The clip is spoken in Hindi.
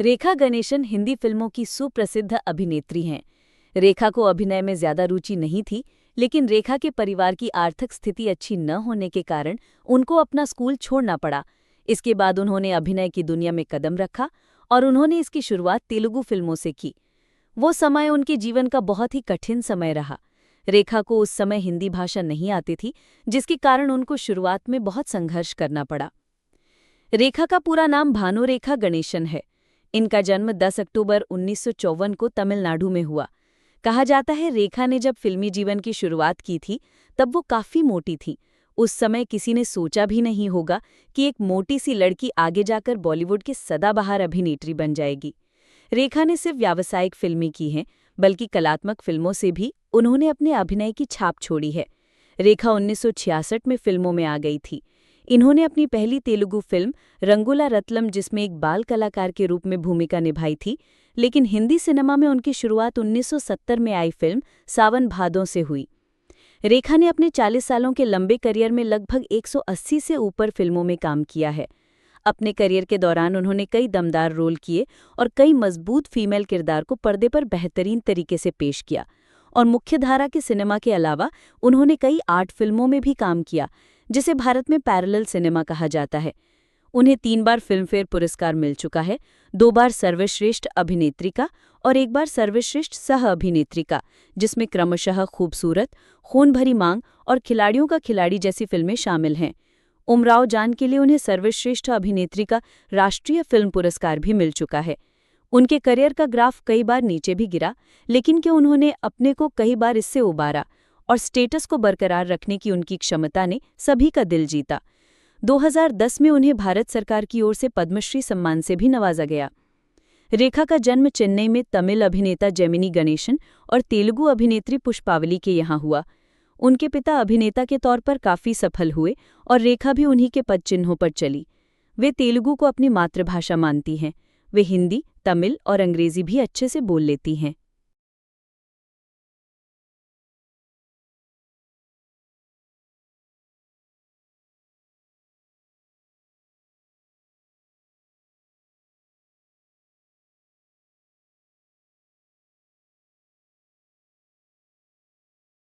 रेखा गणेशन हिंदी फिल्मों की सुप्रसिद्ध अभिनेत्री हैं। रेखा को अभिनय में ज्यादा रुचि नहीं थी, लेकिन रेखा के परिवार की आर्थिक स्थिति अच्छी न होने के कारण उनको अपना स्कूल छोड़ना पड़ा। इसके बाद उन्होंने अभिनय की दुनिया में कदम रखा और उन्होंने इसकी शुरुआत तेलुगु फिल्मों से की। वो समय उनके जीवन का बहुत ही कठिन समय रहा। रेखा को उस समय हिंदी भाषा नहीं आती थी, जिसके कारण उनको शुरुआत में बहुत संघर्ष करना पड़ा। रेखा का पूरा नाम भानुरेखा गणेशन है। इनका जन्म 10 अक्टूबर 1954 को तमिलनाडु में हुआ। कहा जाता है रेखा ने जब फिल्मी जीवन की शुरुआत की थी तब वो काफी मोटी थी। उस समय किसी ने सोचा भी नहीं होगा कि एक मोटी सी लड़की आगे जाकर बॉलीवुड की सदाबहार अभिनेत्री बन जाएगी। रेखा ने सिर्फ व्यावसायिक फिल्में की हैं, बल्कि कलात्मक फिल्मों से भी उन्होंने अपने अभिनय की छाप छोड़ी है। रेखा 1966 में फिल्मों में आ गई थी। इन्होंने अपनी पहली तेलुगु फिल्म रंगुला रत्लम, जिसमें एक बाल कलाकार के रूप में भूमिका निभाई थी, लेकिन हिंदी सिनेमा में उनकी शुरुआत 1970 में आई फिल्म सावन भादों से हुई। रेखा ने अपने 40 सालों के लंबे करियर में लगभग 180 से ऊपर फिल्मों में काम किया है। अपने करियर के दौरान उन्होंने कई दमदार रोल किए और कई मजबूत फीमेल किरदार को पर्दे पर बेहतरीन तरीके से पेश किया। और मुख्यधारा के सिनेमा के अलावा उन्होंने कई आर्ट फिल्मों में भी काम किया, जिसे भारत में पैरेलल सिनेमा कहा जाता है। उन्हें 3 बार फिल्मफेयर पुरस्कार मिल चुका है, 2 बार सर्वश्रेष्ठ अभिनेत्री का और 1 बार सर्वश्रेष्ठ सह अभिनेत्री का, जिसमें क्रमशः खूबसूरत, खून भरी मांग और खिलाड़ियों का खिलाड़ी जैसी फिल्में शामिल हैं। उमराव जान के लिए उन्हें सर्वश्रेष्ठ अभिनेत्री का राष्ट्रीय फिल्म पुरस्कार भी मिल चुका है। उनके करियर का ग्राफ कई बार नीचे भी गिरा, लेकिन कि उन्होंने अपने को कई बार इससे उबारा और स्टेटस को बरकरार रखने की उनकी क्षमता ने सभी का दिल जीता। 2010 में उन्हें भारत सरकार की ओर से पद्मश्री सम्मान से भी नवाजा गया। रेखा का जन्म चेन्नई में तमिल अभिनेता जेमिनी गणेशन और तेलुगु अभिनेत्री पुष्पावली के यहाँ हुआ। उनके पिता अभिनेता के तौर पर काफी सफल हुए और रेखा भी उन्हीं के पदचिन्हों पर चली। वे तेलुगु को अपनी मातृभाषा मानती हैं। वे हिंदी, तमिल और अंग्रेजी भी अच्छे से बोल लेती हैं।